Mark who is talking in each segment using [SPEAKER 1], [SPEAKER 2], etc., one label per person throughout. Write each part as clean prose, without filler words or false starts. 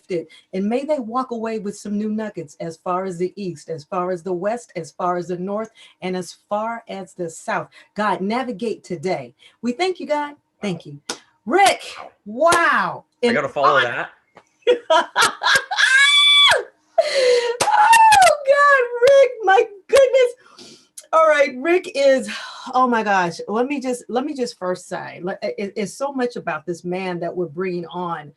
[SPEAKER 1] gifted, and may they walk away with some new nuggets as far as the East, as far as the West, as far as the North, and as far as the South. God, navigate today. We thank you, God. Thank you. Rick, wow.
[SPEAKER 2] I got to follow that.
[SPEAKER 1] Oh God, Rick, my goodness. All right, Rick is, oh my gosh. Let me just first say, it's so much about this man that we're bringing on.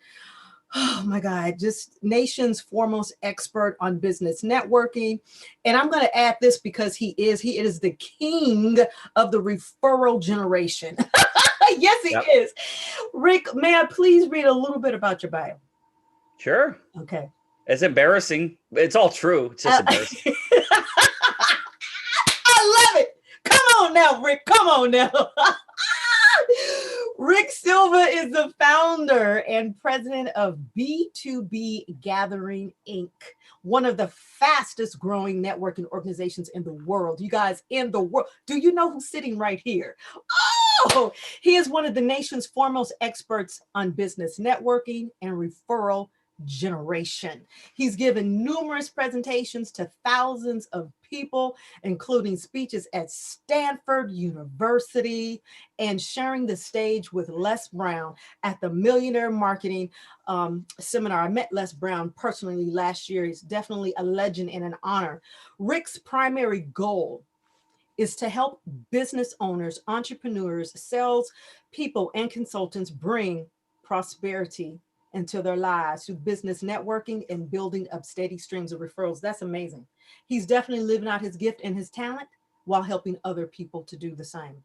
[SPEAKER 1] Oh my God, just nation's foremost expert on business networking. And I'm going to add this because he is the king of the referral generation. Yes, he is. Rick, may I please read a little bit about your bio?
[SPEAKER 2] Sure.
[SPEAKER 1] Okay.
[SPEAKER 2] It's embarrassing. It's all true. It's just embarrassing.
[SPEAKER 1] I love it. Come on now, Rick. Come on now. Rick Silva is the founder and president of B2B Gathering Inc., one of the fastest growing networking organizations in the world. You guys, in the world. Do you know who's sitting right here? Oh, he is one of the nation's foremost experts on business networking and referral generation. He's given numerous presentations to thousands of people, including speeches at Stanford University and sharing the stage with Les Brown at the Millionaire Marketing Seminar. I met Les Brown personally last year. He's definitely a legend and an honor. Rick's primary goal is to help business owners, entrepreneurs, sales people, and consultants bring prosperity into their lives through business networking and building up steady streams of referrals. That's amazing. He's definitely living out his gift and his talent while helping other people to do the same.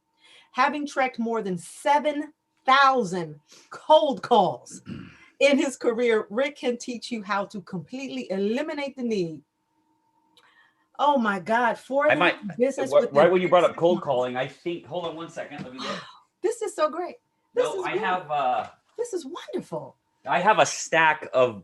[SPEAKER 1] Having trekked more than 7,000 cold calls in his career, Rick can teach you how to completely eliminate the need. Oh my God, for business.
[SPEAKER 2] Right when you brought up cold calling, I think, hold on one second. Let me get.
[SPEAKER 1] This is so great. This is wonderful.
[SPEAKER 2] I have a stack of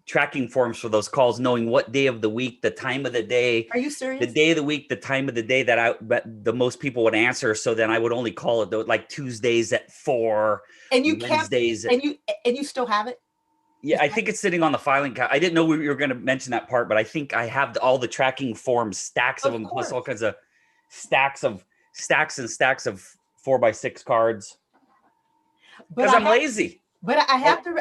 [SPEAKER 2] tracking forms for those calls, knowing what day of the week, the time of the day.
[SPEAKER 1] Are you serious?
[SPEAKER 2] The day of the week, the time of the day that the most people would answer. So then I would only call it like Tuesdays at 4,
[SPEAKER 1] and you
[SPEAKER 2] Wednesdays
[SPEAKER 1] and you still have it.
[SPEAKER 2] Yeah, I think it's sitting on the filing cabinet. I didn't know we were going to mention that part, but I think I have all the tracking forms, stacks of them, plus all kinds of stacks and stacks of 4x6 cards. Because I'm lazy.
[SPEAKER 1] But I have to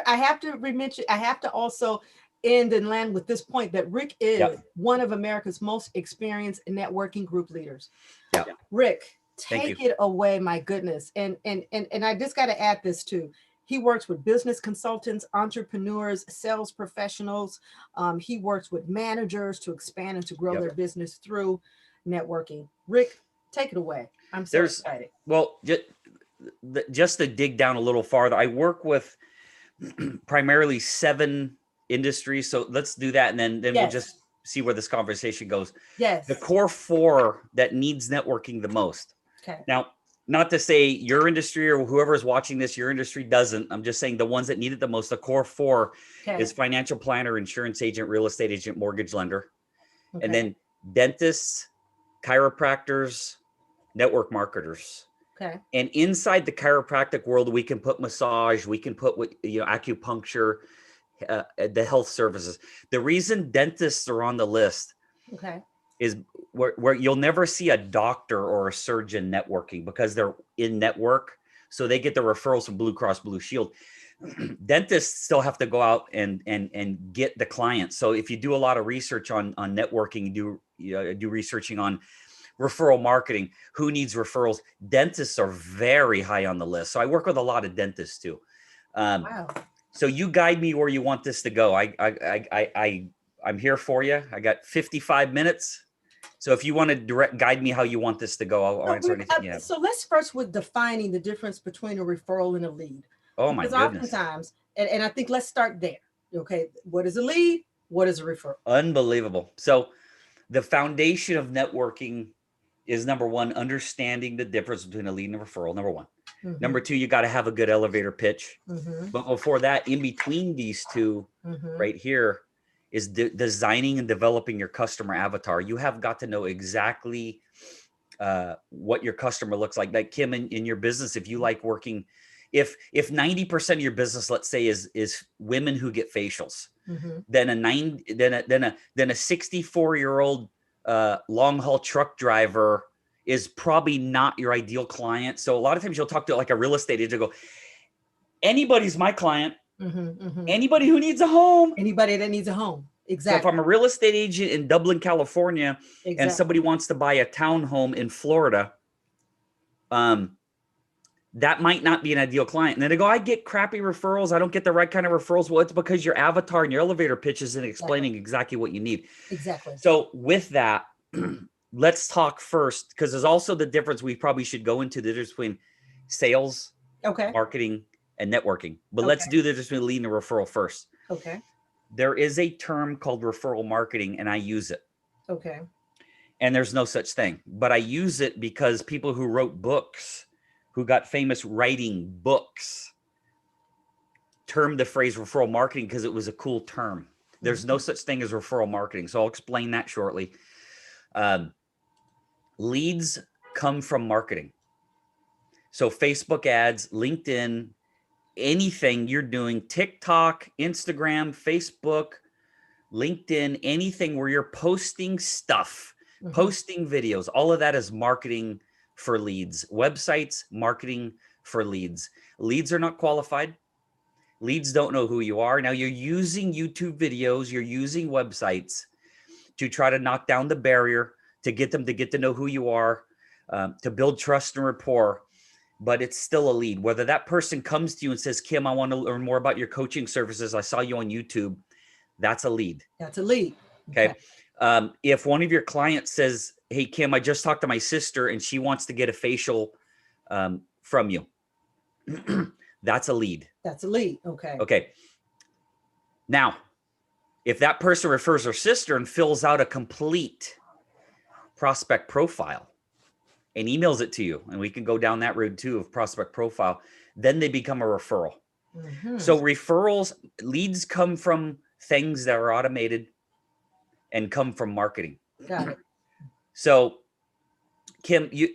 [SPEAKER 1] mention, I have to also end and land with this point that Rick is one of America's most experienced networking group leaders.
[SPEAKER 2] Yeah.
[SPEAKER 1] Rick, take it away, my goodness. And I just got to add this too. He works with business consultants, entrepreneurs, sales professionals. He works with managers to expand and to grow their business through networking. Rick, take it away. I'm so excited.
[SPEAKER 2] Well, just to dig down a little farther, I work with primarily 7 industries. So let's do that. And then we'll just see where this conversation goes.
[SPEAKER 1] Yes.
[SPEAKER 2] The core 4 that needs networking the most.
[SPEAKER 1] Okay.
[SPEAKER 2] Now, not to say your industry or whoever is watching this, your industry doesn't. I'm just saying the ones that need it the most. The core 4 is financial planner, insurance agent, real estate agent, mortgage lender. Okay. And then dentists, chiropractors, network marketers.
[SPEAKER 1] Okay.
[SPEAKER 2] And inside the chiropractic world, we can put massage, we can put acupuncture, the health services. The reason dentists are on the list is where you'll never see a doctor or a surgeon networking because they're in network. So they get the referrals from Blue Cross Blue Shield. Dentists still have to go out and get the clients. So if you do a lot of research on networking, do researching on referral marketing, who needs referrals? Dentists are very high on the list. So I work with a lot of dentists too.
[SPEAKER 1] Wow.
[SPEAKER 2] So you guide me where you want this to go. I'm here for you. I got 55 minutes. So if you want to guide me how you want this to go, I'll answer anything you have.
[SPEAKER 1] So let's first with defining the difference between a referral and a lead.
[SPEAKER 2] Oh my goodness.
[SPEAKER 1] Because oftentimes, and I think let's start there. Okay. What is a lead? What is a referral?
[SPEAKER 2] Unbelievable. So the foundation of networking is number 1, understanding the difference between a lead and a referral. Number 1. Mm-hmm. Number 2, you got to have a good elevator pitch. Mm-hmm. But before that, in between these two right here is designing and developing your customer avatar. You have got to know exactly what your customer looks like. Like Kim, in your business, if you like working, if 90% of your business, let's say, is women who get facials, then a 64-year-old long haul truck driver is probably not your ideal client. So a lot of times you'll talk to like a real estate agent, go, anybody's my client. Anybody who needs a home.
[SPEAKER 1] Anybody that needs a home. Exactly.
[SPEAKER 2] So if I'm a real estate agent in Dublin, California, and somebody wants to buy a townhome in Florida, that might not be an ideal client. And then they go, I get crappy referrals. I don't get the right kind of referrals. Well, it's because your avatar and your elevator pitch isn't explaining exactly what you need.
[SPEAKER 1] Exactly.
[SPEAKER 2] So with that, let's talk first, because there's also the difference. We probably should go into the difference between sales, marketing, and networking. But let's do the difference between lead and referral first.
[SPEAKER 1] Okay.
[SPEAKER 2] There is a term called referral marketing, and I use it.
[SPEAKER 1] Okay.
[SPEAKER 2] And there's no such thing. But I use it because people who wrote books, who got famous writing books, termed the phrase referral marketing because it was a cool term. There's no such thing as referral marketing. So I'll explain that shortly. Leads come from marketing. So Facebook ads, LinkedIn, anything you're doing, TikTok, Instagram, Facebook, LinkedIn, anything where you're posting stuff, posting videos, all of that is marketing for leads. Websites, marketing for leads. Leads are not qualified. Leads don't know who you are. Now you're using YouTube videos, you're using websites to try to knock down the barrier, to get them to get to know who you are, to build trust and rapport, but it's still a lead. Whether that person comes to you and says, Kim, I want to learn more about your coaching services. I saw you on YouTube. That's a lead.
[SPEAKER 1] That's a lead.
[SPEAKER 2] Okay. If one of your clients says, hey, Kim, I just talked to my sister and she wants to get a facial from you. That's a lead.
[SPEAKER 1] That's a lead. Okay.
[SPEAKER 2] Okay. Now, if that person refers their sister and fills out a complete prospect profile and emails it to you, and we can go down that road too of prospect profile, then they become a referral. So referrals, leads come from things that are automated and come from marketing.
[SPEAKER 1] Got it.
[SPEAKER 2] So Kim, you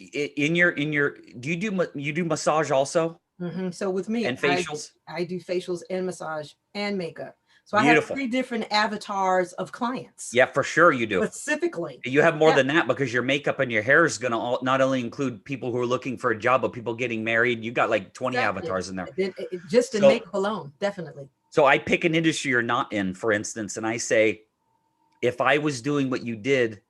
[SPEAKER 2] do you do massage also?
[SPEAKER 1] So with me,
[SPEAKER 2] and facials,
[SPEAKER 1] I do facials and massage and makeup. So I have 3 different avatars of clients.
[SPEAKER 2] Yeah, for sure you do.
[SPEAKER 1] Specifically.
[SPEAKER 2] You have more than that because your makeup and your hair is going to not only include people who are looking for a job, but people getting married. You got like 20 avatars in there.
[SPEAKER 1] Just in makeup alone, definitely.
[SPEAKER 2] So I pick an industry you're not in, for instance, and I say, if I was doing what you did,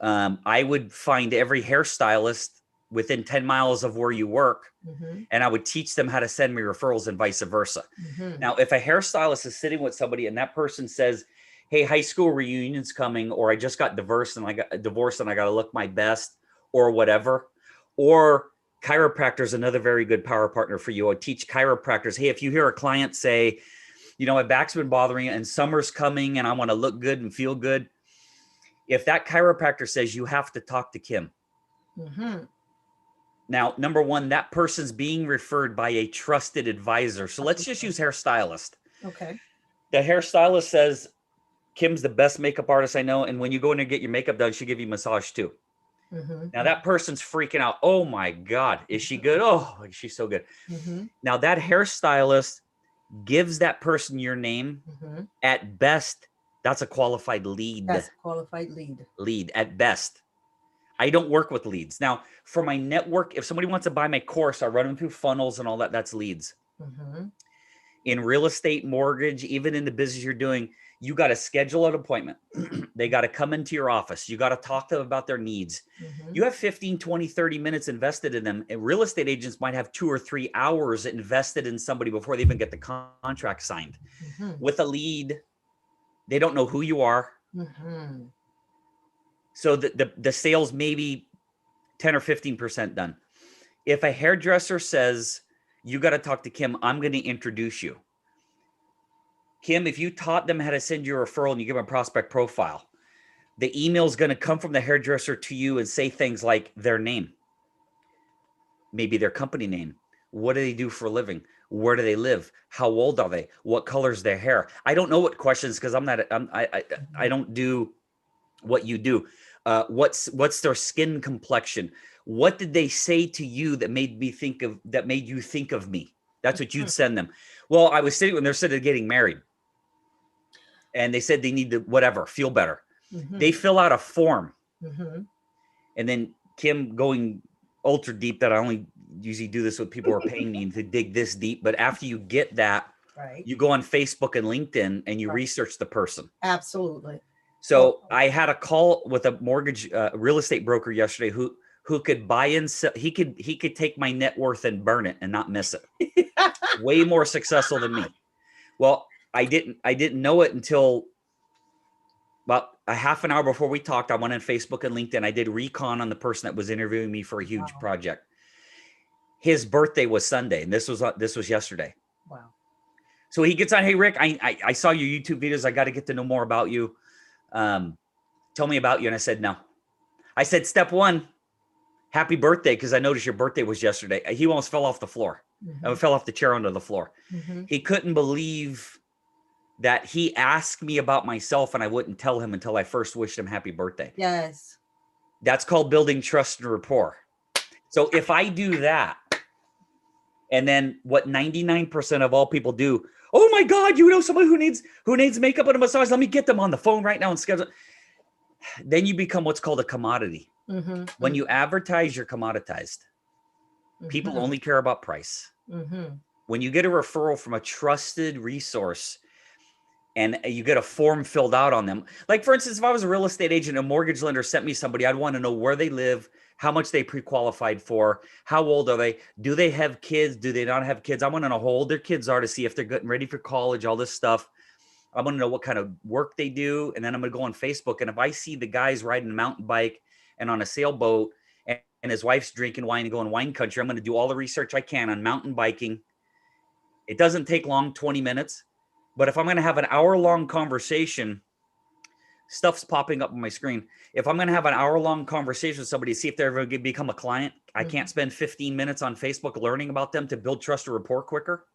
[SPEAKER 2] I would find every hairstylist within 10 miles of where you work, and I would teach them how to send me referrals and vice versa. Now, if a hairstylist is sitting with somebody and that person says, hey, high school reunion's coming, or I just got divorced and I got to look my best, or whatever, or chiropractor is another very good power partner for you. I teach chiropractors, hey, if you hear a client say, you know, my back's been bothering and summer's coming and I want to look good and feel good. If that chiropractor says you have to talk to Kim. Now, number one, that person's being referred by a trusted advisor. So let's just use hairstylist.
[SPEAKER 1] Okay.
[SPEAKER 2] The hairstylist says, Kim's the best makeup artist I know. And when you go in and get your makeup done, she'll give you massage too. Now that person's freaking out. Oh my God, is she good? Oh, she's so good. Now that hairstylist gives that person your name. At best, that's a qualified lead.
[SPEAKER 1] That's a qualified lead.
[SPEAKER 2] Lead at best. I don't work with leads. Now, for my network, if somebody wants to buy my course, I run them through funnels and all that. That's leads. In real estate, mortgage, even in the business you're doing, you got to schedule an appointment. They got to come into your office. You got to talk to them about their needs. You have 15, 20, 30 minutes invested in them. And real estate agents might have 2 or 3 hours invested in somebody before they even get the contract signed. With a lead, they don't know who you are. So the sales may be 10 or 15% done. If a hairdresser says, you got to talk to Kim, I'm going to introduce you. Kim, if you taught them how to send you a referral and you give them a prospect profile, the email is going to come from the hairdresser to you and say things like their name, maybe their company name. What do they do for a living? Where do they live? How old are they? What color's their hair? I don't know what questions, because I don't do what you do. What's their skin complexion? What did they say to you that made you think of me? That's what you'd send them. Well, I was sitting when they're sitting getting married, and they said they need to whatever, feel better. They fill out a form, and then Kim going ultra deep, that I only usually do this with people who are paying me to dig this deep. But after you get that, you go on Facebook and LinkedIn and you research the person.
[SPEAKER 1] Absolutely.
[SPEAKER 2] So I had a call with a mortgage real estate broker yesterday who could buy and sell. He could take my net worth and burn it and not miss it. Way more successful than me. Well, I didn't know it until about a half an hour before we talked. I went on Facebook and LinkedIn. I did recon on the person that was interviewing me for a huge project. His birthday was Sunday, and this was yesterday.
[SPEAKER 1] Wow.
[SPEAKER 2] So he gets on, hey, Rick, I saw your YouTube videos. I got to get to know more about you. Tell me about you. And I said, no. I said, step one, happy birthday, because I noticed your birthday was yesterday. He almost fell off the floor. I fell off the chair onto the floor. He couldn't believe that he asked me about myself and I wouldn't tell him until I first wished him happy birthday.
[SPEAKER 1] Yes.
[SPEAKER 2] That's called building trust and rapport. So if I do that, and then what 99% of all people do, oh my God, you know someone who needs makeup and a massage, let me get them on the phone right now and schedule. Then you become what's called a commodity. When you advertise, you're commoditized. People only care about price. When you get a referral from a trusted resource and you get a form filled out on them, like for instance, if I was a real estate agent, a mortgage lender sent me somebody, I'd want to know where they live, how much they pre-qualified for, how old are they, do they have kids, do they not have kids? I want to know how old their kids are to see if they're getting ready for college, all this stuff. I want to know what kind of work they do. And then I'm going to go on Facebook. And if I see the guys riding a mountain bike and on a sailboat and his wife's drinking wine and going wine country, I'm going to do all the research I can on mountain biking. It doesn't take long, 20 minutes. But if I'm going to have an hour-long conversation, stuff's popping up on my screen. If I'm going to have an hour-long conversation with somebody to see if they're ever going to become a client, I can't spend 15 minutes on Facebook learning about them to build trust or rapport quicker.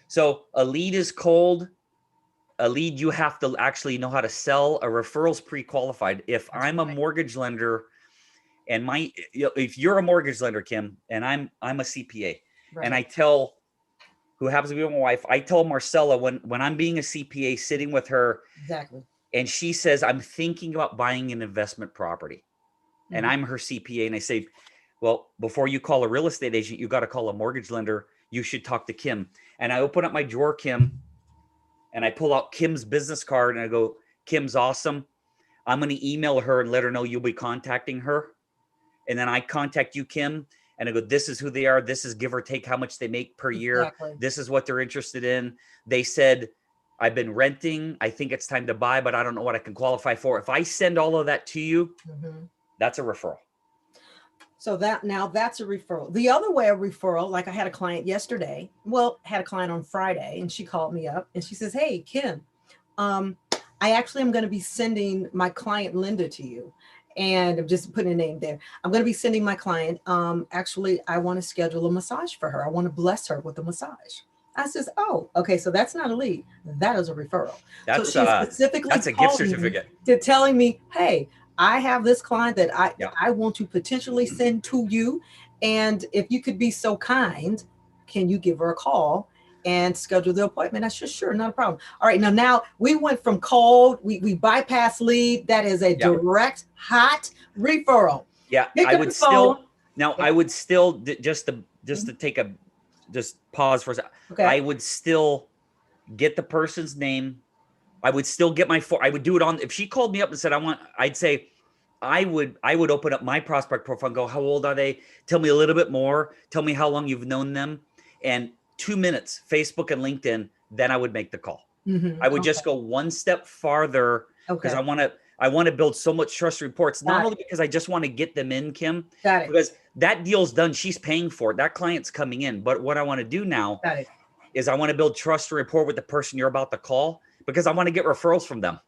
[SPEAKER 2] So a lead is cold. A lead you have to actually know how to sell. A referral's pre-qualified. If I'm a mortgage lender and if you're a mortgage lender, Kim, and I'm a CPA, and I tell, who happens to be my wife, I tell Marcella when I'm being a CPA sitting with her, and she says, I'm thinking about buying an investment property, and I'm her CPA, and I say, well, before you call a real estate agent, you got to call a mortgage lender. You should talk to Kim. And I open up my drawer, Kim, and I pull out Kim's business card, and I go, Kim's awesome. I'm going to email her and let her know you'll be contacting her. And then I contact you, Kim, and I go, this is who they are. This is give or take how much they make per year. This is what they're interested in. They said, I've been renting. I think it's time to buy, but I don't know what I can qualify for. If I send all of that to you, that's a referral.
[SPEAKER 1] So that's a referral. The other way, a referral, like I had a client yesterday, had a client on Friday, and she called me up and she says, hey, Kim, I actually am going to be sending my client Linda to you. And I'm just putting a name there. I'm going to be sending my client. Actually, I want to schedule a massage for her. I want to bless her with a massage. I says, oh, okay. So that's not a lead. That is a referral. So she specifically
[SPEAKER 2] that's a gift certificate
[SPEAKER 1] to telling me, hey, I have this client that I want to potentially send to you. And if you could be so kind, can you give her a call and schedule the appointment? I said, sure, not a problem. All right, now we went from cold, we bypassed lead. That is a direct, hot referral.
[SPEAKER 2] Yeah, I would still, I would still, just to take just pause for a second. Okay. I would still get the person's name. I would still get I would do it on, if she called me up and said, I'd say, I would open up my prospect profile and go, how old are they? Tell me a little bit more. Tell me how long you've known them. And 2 minutes, Facebook and LinkedIn, then I would make the call. I would just go one step farther because I want to build so much trust reports, not only because I just want to get them in, Kim, because that deal's done. She's paying for it. That client's coming in. But what I want to do now is I want to build trust and rapport with the person you're about to call because I want to get referrals from them.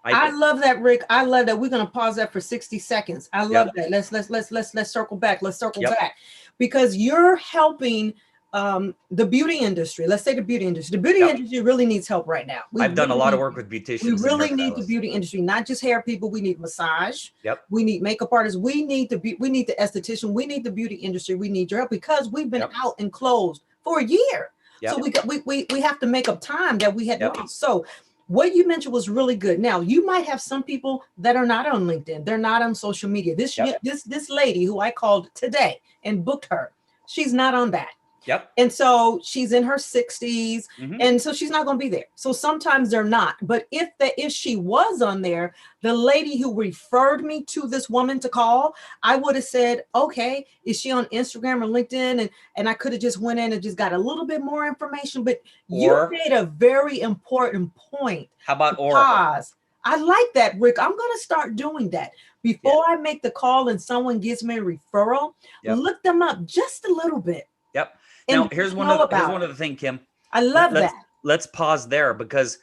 [SPEAKER 1] I love that, Rick. I love that. We're going to pause that for 60 seconds. I love that. Let's circle back. Let's circle back because you're helping the beauty industry. Let's say the beauty industry. The beauty industry really needs help right now.
[SPEAKER 2] I've done a lot of work with beauticians.
[SPEAKER 1] We really need the beauty industry, not just hair people. We need massage. We need makeup artists. We need the esthetician. We need the beauty industry. We need your help because we've been out and closed for a year.
[SPEAKER 2] Yep.
[SPEAKER 1] So we have to make up time that we had
[SPEAKER 2] Yep.
[SPEAKER 1] lost. So what you mentioned was really good. Now you might have some people that are not on LinkedIn. They're not on social media. This lady who I called today and booked her, she's not on that.
[SPEAKER 2] Yep.
[SPEAKER 1] And so she's in her 60s, and so she's not going to be there. So sometimes they're not. But if she was on there, the lady who referred me to this woman to call, I would have said, okay, is she on Instagram or LinkedIn? And I could have just went in and just got a little bit more information. But you made a very important point.
[SPEAKER 2] How about
[SPEAKER 1] pause? I like that, Rick. I'm going to start doing that. Before I make the call and someone gives me a referral, look them up just a little bit.
[SPEAKER 2] Yep. Now, here's one of the things, Kim.
[SPEAKER 1] I love that.
[SPEAKER 2] Let's pause there because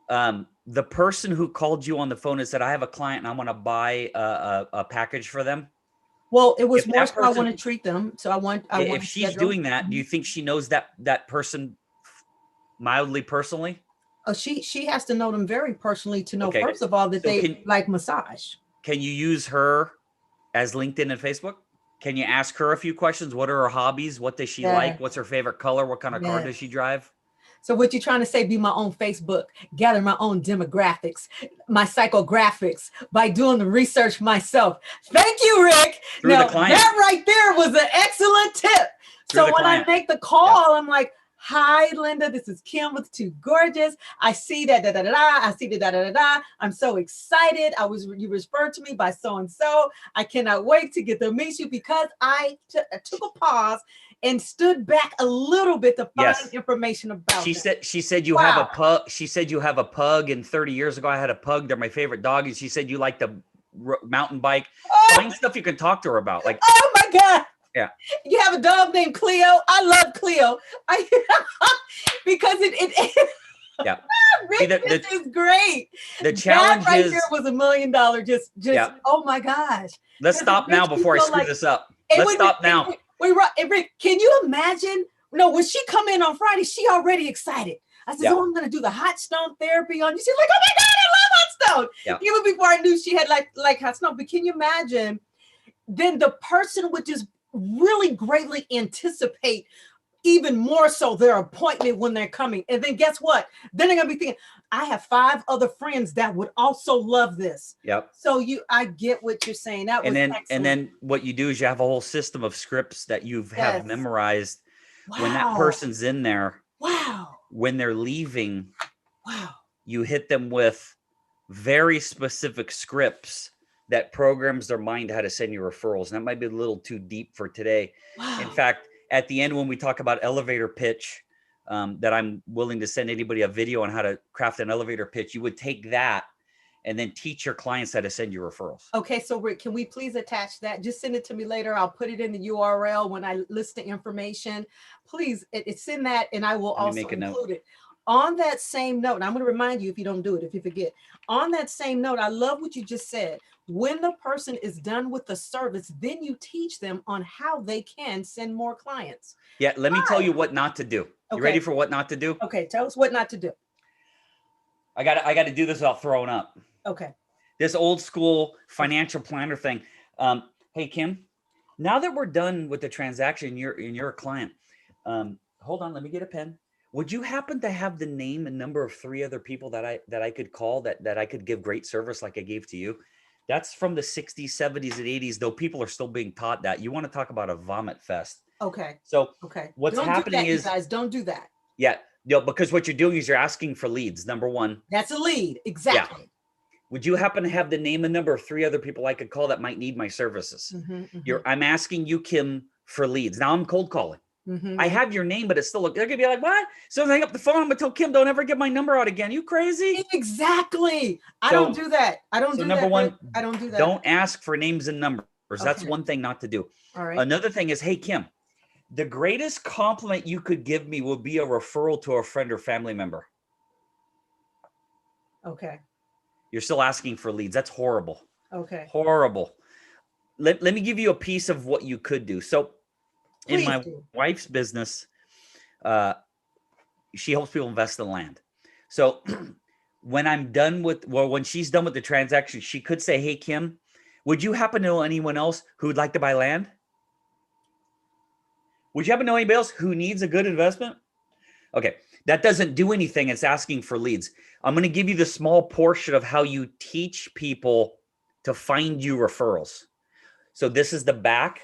[SPEAKER 2] the person who called you on the phone and said, I have a client and I want to buy a package for them.
[SPEAKER 1] Well, it was more so I want to treat them. So I want
[SPEAKER 2] if she's doing that, do you think she knows that person mildly personally?
[SPEAKER 1] Oh, she has to know them very personally to know, first of all, that they like massage.
[SPEAKER 2] Can you use her as LinkedIn and Facebook? Can you ask her a few questions? What are her hobbies? What does she like? What's her favorite color? What kind of car does she drive?
[SPEAKER 1] So what you're trying to say, be my own Facebook, gather my own demographics, my psychographics by doing the research myself. Thank you, Rick. Now, that right there was an excellent tip. So when I make the call, I'm like, hi, Linda, this is Kim with Too Gorgeous. I see that, I see that, I'm so excited. You referred to me by so-and-so. I cannot wait to get to meet you because I took a pause and stood back a little bit to find information about it.
[SPEAKER 2] She said you have a pug. She said you have a pug, and 30 years ago I had a pug. They're my favorite dog. And she said you like the mountain bike. Find stuff you can talk to her about. Like,
[SPEAKER 1] oh my God.
[SPEAKER 2] Yeah.
[SPEAKER 1] You have a dog named Cleo. I love Cleo. Because it
[SPEAKER 2] yeah.
[SPEAKER 1] Rick, this is great.
[SPEAKER 2] The challenge
[SPEAKER 1] that right there was $1 million. Just oh my gosh.
[SPEAKER 2] Let's stop now before I screw this up. Let's stop now.
[SPEAKER 1] Wait, Rick, can you imagine? No, when she come in on Friday, she already excited. I said, oh, I'm going to do the hot stone therapy on you. She's like, oh my God, I love hot stone. Even before I knew she had like hot stone. But can you imagine? Then the person would just really greatly anticipate even more so their appointment when they're coming. And then guess what? Then they're going to be thinking, I have 5 other friends that would also love this.
[SPEAKER 2] Yep.
[SPEAKER 1] So I get what you're saying. That was excellent.
[SPEAKER 2] And then what you do is you have a whole system of scripts that have memorized. When that person's in there.
[SPEAKER 1] Wow.
[SPEAKER 2] When they're leaving.
[SPEAKER 1] Wow.
[SPEAKER 2] You hit them with very specific scripts that programs their mind how to send you referrals. And that might be a little too deep for today. Wow. In fact, at the end, when we talk about elevator pitch, that I'm willing to send anybody a video on how to craft an elevator pitch, you would take that and then teach your clients how to send you referrals.
[SPEAKER 1] Okay, so Rick, can we please attach that? Just send it to me later. I'll put it in the URL when I list the information. Please, it's in that, and I will also include it. On that same note, and I'm going to remind you if you don't do it, if you forget. On that same note, I love what you just said. When the person is done with the service, then you teach them on how they can send more clients.
[SPEAKER 2] Yeah, let me tell you what not to do. You ready for what not to do?
[SPEAKER 1] Okay, tell us what not to do.
[SPEAKER 2] I got to do this without throwing up.
[SPEAKER 1] Okay.
[SPEAKER 2] This old school financial planner thing. Hey, Kim, now that we're done with the transaction, you're a client. Hold on, let me get a pen. Would you happen to have the name and number of 3 other people that I could call that I could give great service like I gave to you? That's from the 60s, 70s, and 80s, though people are still being taught that. You want to talk about a vomit fest.
[SPEAKER 1] Okay.
[SPEAKER 2] So what's happening is,
[SPEAKER 1] you guys don't do that.
[SPEAKER 2] Yeah. Because what you're doing is you're asking for leads. Number 1.
[SPEAKER 1] That's a lead. Exactly.
[SPEAKER 2] Yeah. Would you happen to have the name and number of 3 other people I could call that might need my services? I'm asking you, Kim, for leads. Now I'm cold calling. I have your name, but it's still, they're gonna be like, what? So I hang up the phone, I'm gonna tell Kim, don't ever get my number out again. You crazy?
[SPEAKER 1] Exactly. I don't do that. I don't do that.
[SPEAKER 2] Number 1,
[SPEAKER 1] I don't do that.
[SPEAKER 2] Don't ask for names and numbers. That's one thing not to do.
[SPEAKER 1] All right.
[SPEAKER 2] Another thing is, hey, Kim, the greatest compliment you could give me would be a referral to a friend or family member.
[SPEAKER 1] Okay.
[SPEAKER 2] You're still asking for leads. That's horrible.
[SPEAKER 1] Okay.
[SPEAKER 2] Horrible. Let me give you a piece of what you could do. So in my wife's business, she helps people invest in land. So when when she's done with the transaction, she could say, hey, Kim, would you happen to know anyone else who would like to buy land? Would you happen to know anybody else who needs a good investment? Okay, that doesn't do anything. It's asking for leads. I'm going to give you the small portion of how you teach people to find you referrals. So this is the back.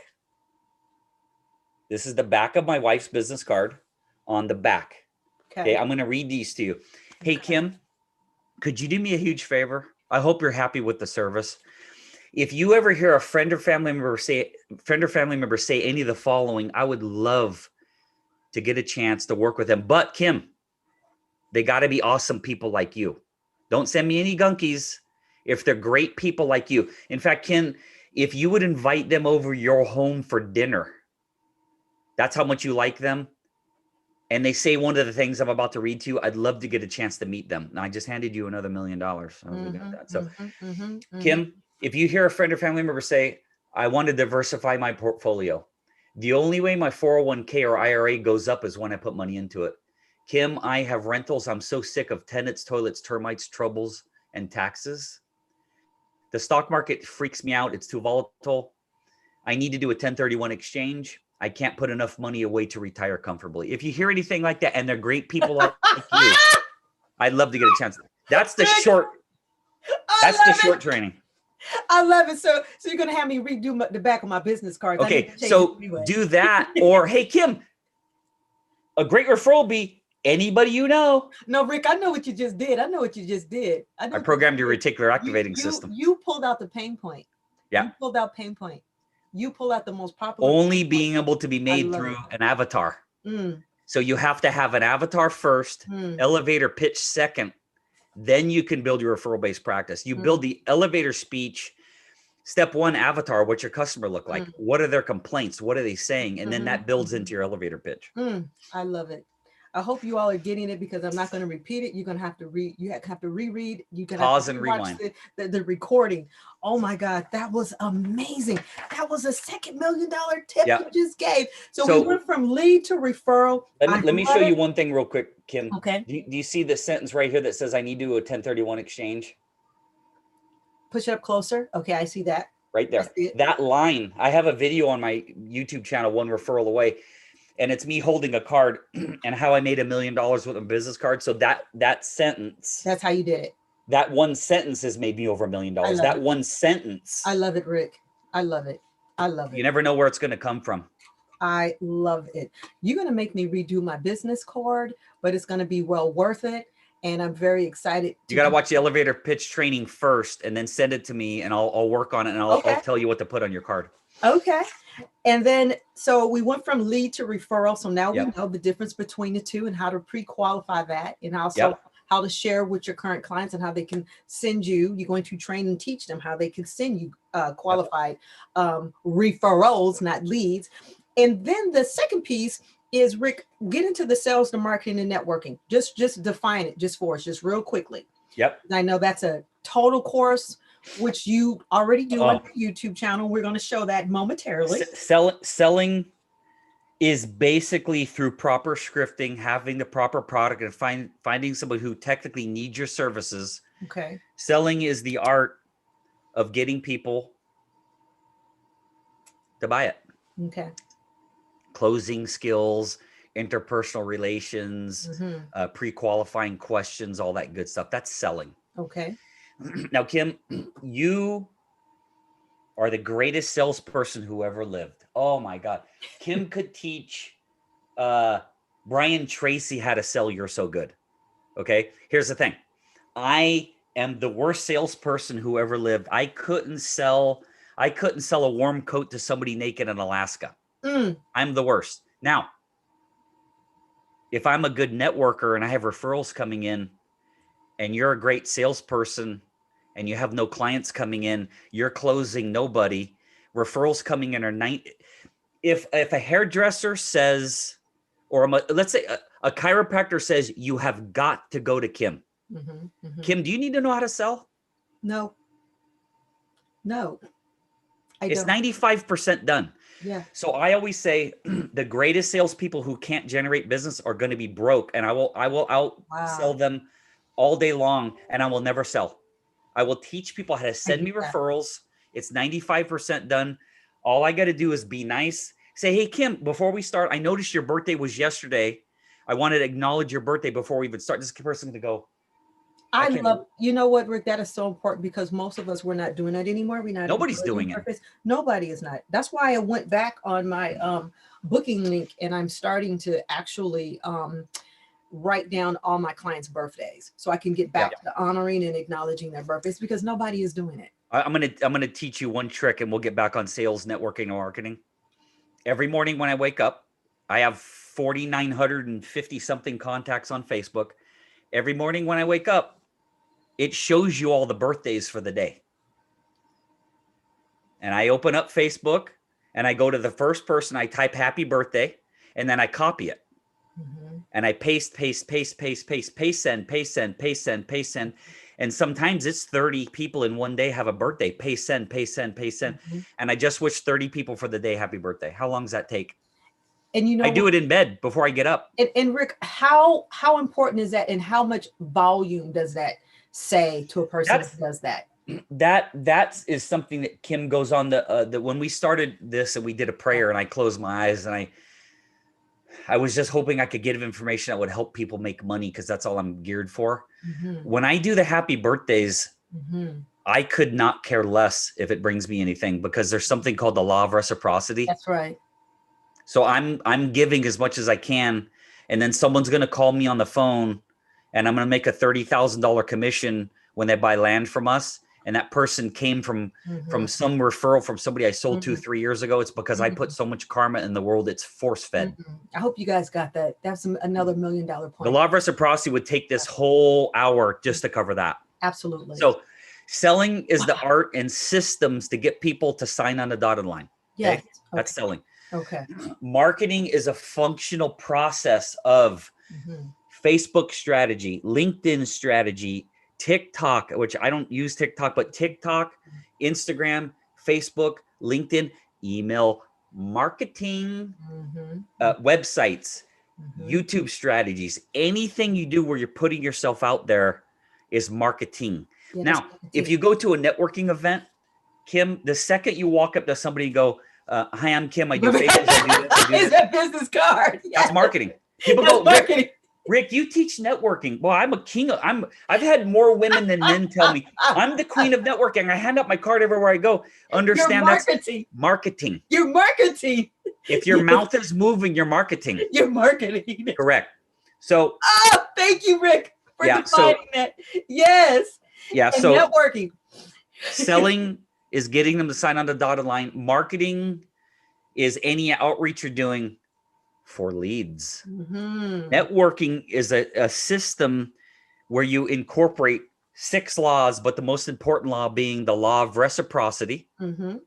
[SPEAKER 2] This is the back of my wife's business card on the back. Okay, I'm going to read these to you. Hey, Kim, could you do me a huge favor? I hope you're happy with the service. If you ever hear a friend or family member say any of the following, I would love to get a chance to work with them. But Kim, they got to be awesome people like you. Don't send me any gunkies if they're great people like you. In fact, Kim, if you would invite them over your home for dinner, that's how much you like them. And they say one of the things I'm about to read to you, I'd love to get a chance to meet them. Now, I just handed you another $1 million. So, Kim, if you hear a friend or family member say, I want to diversify my portfolio, the only way my 401k or IRA goes up is when I put money into it. Kim, I have rentals. I'm so sick of tenants, toilets, termites, troubles, and taxes. The stock market freaks me out. It's too volatile. I need to do a 1031 exchange. I can't put enough money away to retire comfortably. If you hear anything like that, and they're great people like you, I'd love to get a chance. That's the short. That's the short training.
[SPEAKER 1] I love it. So you're gonna have me redo the back of my business cards.
[SPEAKER 2] Okay, so do that. Or hey, Kim, a great referral would be anybody you know.
[SPEAKER 1] No, Rick, I know what you just did. I
[SPEAKER 2] programmed your reticular activating system.
[SPEAKER 1] You pulled out the pain point.
[SPEAKER 2] Yeah.
[SPEAKER 1] You pulled out pain point. You pull out the most popular.
[SPEAKER 2] Only being able to be made through an avatar. So you have to have an avatar first, elevator pitch second, then you can build your referral-based practice. You build the elevator speech. Step one, avatar, what's your customer look like? What are their complaints? What are they saying? And then that builds into your elevator pitch.
[SPEAKER 1] I love it. I hope you all are getting it because I'm not going to repeat it. You're going to have to read. You have to reread. You can
[SPEAKER 2] pause and rewind
[SPEAKER 1] the recording. Oh my God, that was amazing. That was a $2 million tip you just gave. So we went from lead to referral.
[SPEAKER 2] Let me show you one thing real quick, Kim.
[SPEAKER 1] Okay.
[SPEAKER 2] Do you see the sentence right here that says I need to do a 1031 exchange?
[SPEAKER 1] Push it up closer. Okay, I see that.
[SPEAKER 2] Right there. That line. I have a video on my YouTube channel, One Referral Away. And it's me holding a card and how I made $1 million with a business card. So that sentence.
[SPEAKER 1] That's how you did it.
[SPEAKER 2] That one sentence has made me over $1 million. That one sentence.
[SPEAKER 1] I love it, Rick. I love it. I love it.
[SPEAKER 2] You never know where it's going to come from.
[SPEAKER 1] I love it. You're going to make me redo my business card, but it's going to be well worth it. And I'm very excited.
[SPEAKER 2] You got to watch the elevator pitch training first and then send it to me and I'll work on it and I'll tell you what to put on your card.
[SPEAKER 1] Okay. And then, so we went from lead to referral. So now we know the difference between the two and how to pre-qualify that and also how to share with your current clients and how they can send you. You're going to train and teach them how they can send you qualified referrals, not leads. And then the second piece is, Rick, get into the sales, the marketing, and networking. Just define it just for us, just real quickly.
[SPEAKER 2] Yep.
[SPEAKER 1] I know that's a total course, which you already do on your YouTube channel. We're going to show that momentarily.
[SPEAKER 2] Selling is basically through proper scripting, having the proper product, and finding somebody who technically needs your services.
[SPEAKER 1] Okay.
[SPEAKER 2] Selling is the art of getting people to buy it.
[SPEAKER 1] Okay.
[SPEAKER 2] Closing skills, interpersonal relations, pre-qualifying questions, all that good stuff. That's selling.
[SPEAKER 1] Okay.
[SPEAKER 2] Now, Kim, you are the greatest salesperson who ever lived. Oh my God. Kim could teach Brian Tracy how to sell You're So Good. Okay. Here's the thing. I am the worst salesperson who ever lived. I couldn't sell a warm coat to somebody naked in Alaska. I'm the worst. Now, if I'm a good networker and I have referrals coming in and you're a great salesperson and you have no clients coming in, you're closing nobody, referrals coming in are if a hairdresser says, or let's say a chiropractor says, you have got to go to Kim. Kim, do you need to know how to sell?
[SPEAKER 1] No.
[SPEAKER 2] It's 95% done.
[SPEAKER 1] Yeah.
[SPEAKER 2] So I always say the greatest salespeople who can't generate business are going to be broke, and I will outsell them all day long, and I will never sell. I will teach people how to send me referrals. It's 95% done. All I got to do is be nice. Say, hey, Kim, before we start, I noticed your birthday was yesterday. I wanted to acknowledge your birthday before we even start. This person's going to go,
[SPEAKER 1] I love, you know what, Rick, that is so important because most of us, we're not doing that anymore. We're not.
[SPEAKER 2] Nobody's doing it.
[SPEAKER 1] Nobody is not. That's why I went back on my booking link and I'm starting to actually write down all my clients' birthdays so I can get back to honoring and acknowledging their birthdays because nobody is doing it.
[SPEAKER 2] I'm gonna teach you one trick and we'll get back on sales, networking, and marketing. Every morning when I wake up, I have 4,950 something contacts on Facebook. Every morning when I wake up, it shows you all the birthdays for the day. And I open up Facebook and I go to the first person, I type happy birthday, and then I copy it. And I paste, send. And sometimes it's 30 people in one day have a birthday. Paste, send. And I just wish 30 people for the day happy birthday. How long does that take?
[SPEAKER 1] And you know,
[SPEAKER 2] I do it in bed before I get up.
[SPEAKER 1] And Rick, how important is that, and how much volume does that say to a person that does that?
[SPEAKER 2] That is something that Kim goes on the when we started this and we did a prayer and I closed my eyes and I was just hoping I could give information that would help people make money because that's all I'm geared for. When I do the happy birthdays, I could not care less if it brings me anything because there's something called the law of reciprocity.
[SPEAKER 1] That's right.
[SPEAKER 2] So I'm giving as much as I can, and then someone's going to call me on the phone and I'm going to make a $30,000 commission when they buy land from us. And that person came from some referral from somebody I sold to 3 years ago. It's because I put so much karma in the world. It's force fed.
[SPEAKER 1] I hope you guys got that. That's another $1 million point.
[SPEAKER 2] The law of reciprocity would take this whole hour just to cover that.
[SPEAKER 1] Absolutely.
[SPEAKER 2] So selling is the art and systems to get people to sign on the dotted line.
[SPEAKER 1] Yes.
[SPEAKER 2] Okay? That's selling.
[SPEAKER 1] Okay.
[SPEAKER 2] Marketing is a functional process of Facebook strategy, LinkedIn strategy, TikTok, which I don't use TikTok, but TikTok, Instagram, Facebook, LinkedIn, email marketing, websites, YouTube strategies, anything you do where you're putting yourself out there is marketing. Yeah, now, if you go to a networking event, Kim, the second you walk up to somebody and go, hi, I'm Kim, I do Facebook, I do this, I do this.
[SPEAKER 1] It's a business card. Yes.
[SPEAKER 2] That's marketing. People go, marketing. Rick, you teach networking. Well, I'm a king. I've had more women than men tell me I'm the queen of networking. I hand out my card everywhere I go. Understand that's marketing.
[SPEAKER 1] You're marketing.
[SPEAKER 2] If your mouth is moving, you're marketing.
[SPEAKER 1] You're marketing.
[SPEAKER 2] Correct. So,
[SPEAKER 1] thank you, Rick, for defining that. Yes.
[SPEAKER 2] Yeah.
[SPEAKER 1] And
[SPEAKER 2] so
[SPEAKER 1] networking.
[SPEAKER 2] Selling is getting them to sign on the dotted line. Marketing is any outreach you're doing for leads. Networking is a system where you incorporate 6 laws, but the most important law being the law of reciprocity. And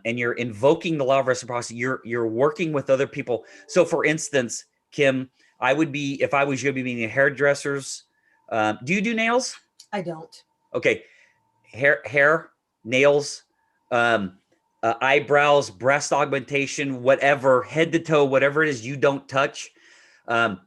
[SPEAKER 2] you're invoking the law of reciprocity. You're working with other people. So for instance, Kim, I would be, if I was you, I'd be meeting hairdressers. Do you do nails?
[SPEAKER 1] I don't.
[SPEAKER 2] Okay. Hair, nails, eyebrows, breast augmentation, whatever, head to toe, whatever it is you don't touch. Chiropractic,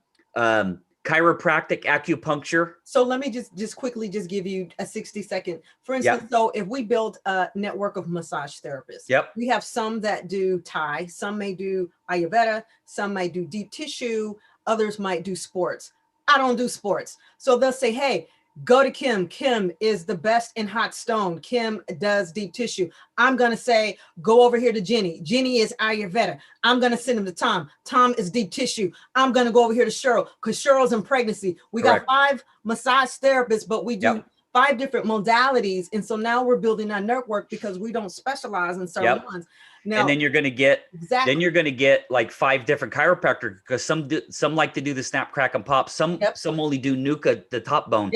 [SPEAKER 2] acupuncture.
[SPEAKER 1] So let me just quickly give you a 60-second. For instance, so if we build a network of massage therapists, we have some that do Thai, some may do Ayurveda, some might do deep tissue, others might do sports. I don't do sports. So they'll say, hey, go to Kim. Kim is the best in hot stone. Kim does deep tissue. I'm going to say, go over here to Jenny. Jenny is Ayurveda. I'm going to send him to Tom. Tom is deep tissue. I'm going to go over here to Cheryl because Cheryl's in pregnancy. We got 5 massage therapists, but we do 5 different modalities. And so now we're building our network because we don't specialize in certain ones. Now,
[SPEAKER 2] and then you're going to get, like 5 different chiropractors because some like to do the snap, crack, and pop. Some only do Nuka, the top bone.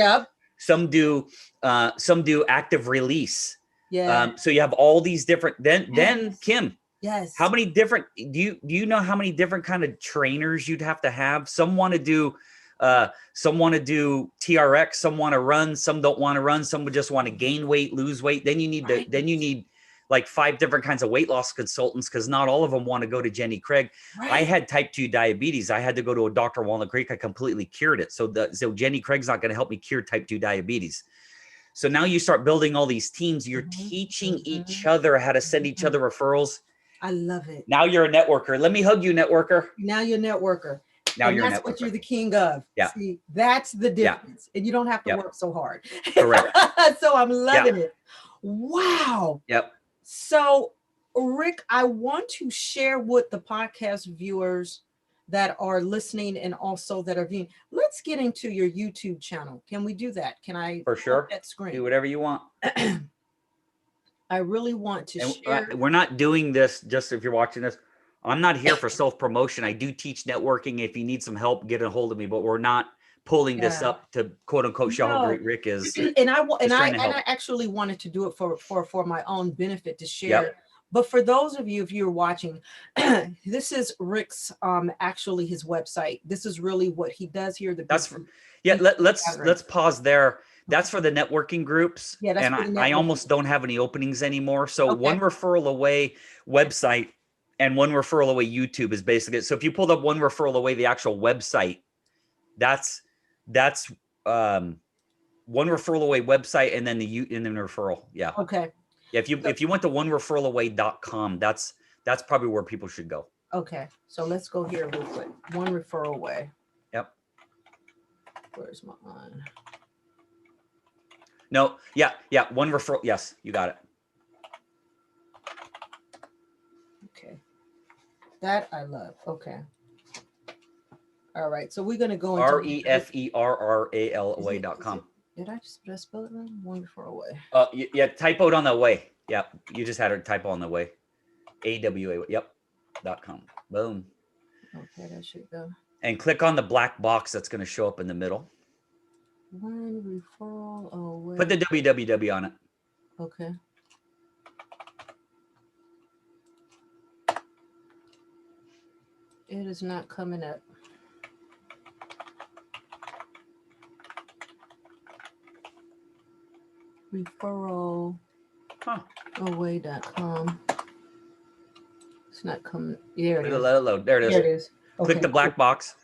[SPEAKER 2] Some do active release. So you have all these different. Then Kim.
[SPEAKER 1] Yes.
[SPEAKER 2] How many different? Do you know how many different kind of trainers you'd have to have? Some want to do TRX. Some want to run. Some don't want to run. Some would just want to gain weight, lose weight. Then you need like 5 different kinds of weight loss consultants because not all of them want to go to Jenny Craig. I had type 2 diabetes. I had to go to a doctor in Walnut Creek. I completely cured it. So Jenny Craig's not going to help me cure type 2 diabetes. So now you start building all these teams. You're teaching each other how to send each other referrals.
[SPEAKER 1] I love it.
[SPEAKER 2] Now you're a networker. Let me hug you, networker.
[SPEAKER 1] Now you're a networker.
[SPEAKER 2] Now
[SPEAKER 1] and
[SPEAKER 2] you're
[SPEAKER 1] that's
[SPEAKER 2] a networker.
[SPEAKER 1] What you're the king of.
[SPEAKER 2] Yeah.
[SPEAKER 1] See, that's the difference. And you don't have to work so hard.
[SPEAKER 2] Correct.
[SPEAKER 1] So I'm loving it. Wow.
[SPEAKER 2] Yep.
[SPEAKER 1] So, Rick, I want to share with the podcast viewers that are listening and also that are viewing. Let's get into your YouTube channel. Can we do that? Can I?
[SPEAKER 2] For sure.
[SPEAKER 1] That screen?
[SPEAKER 2] Do whatever you want.
[SPEAKER 1] I really want to share.
[SPEAKER 2] We're not doing this just if you're watching this. I'm not here for self-promotion. I do teach networking. If you need some help, get a hold of me. But we're not pulling this up to quote unquote show how great Rick is.
[SPEAKER 1] And I actually wanted to do it for my own benefit to share. Yep. But for those of you, if you're watching, this is Rick's actually his website. This is really what he does here.
[SPEAKER 2] Let's pause there. That's for the networking groups. Yeah, that's and I almost don't have any openings anymore. So One Referral Away website and One Referral Away YouTube is basically it. So if you pulled up One Referral Away, the actual website, that's One Referral Away website and then the referral. Yeah.
[SPEAKER 1] Okay.
[SPEAKER 2] Yeah, if you went to onereferralaway.com, that's probably where people should go.
[SPEAKER 1] Okay. So let's go here real quick. One Referral Away.
[SPEAKER 2] Yep.
[SPEAKER 1] Where's my on?
[SPEAKER 2] No, yeah, One Referral. Yes, you got it.
[SPEAKER 1] Okay. That I love. Okay. All right. So we're going to go into
[SPEAKER 2] referral.com.
[SPEAKER 1] Did I spell it wrong? One Referral Away.
[SPEAKER 2] Yeah, typoed on the way. Yeah, you just had a typo on the way. AWA. Yep. .com. Boom.
[SPEAKER 1] Okay, that should go.
[SPEAKER 2] And click on the black box that's going to show up in the middle.
[SPEAKER 1] One Referral Away.
[SPEAKER 2] Put the www on it.
[SPEAKER 1] Okay. It is not coming up. Referralaway.com. It's not coming. There it is.
[SPEAKER 2] Load. There it is.
[SPEAKER 1] There it is. Okay,
[SPEAKER 2] click the black box.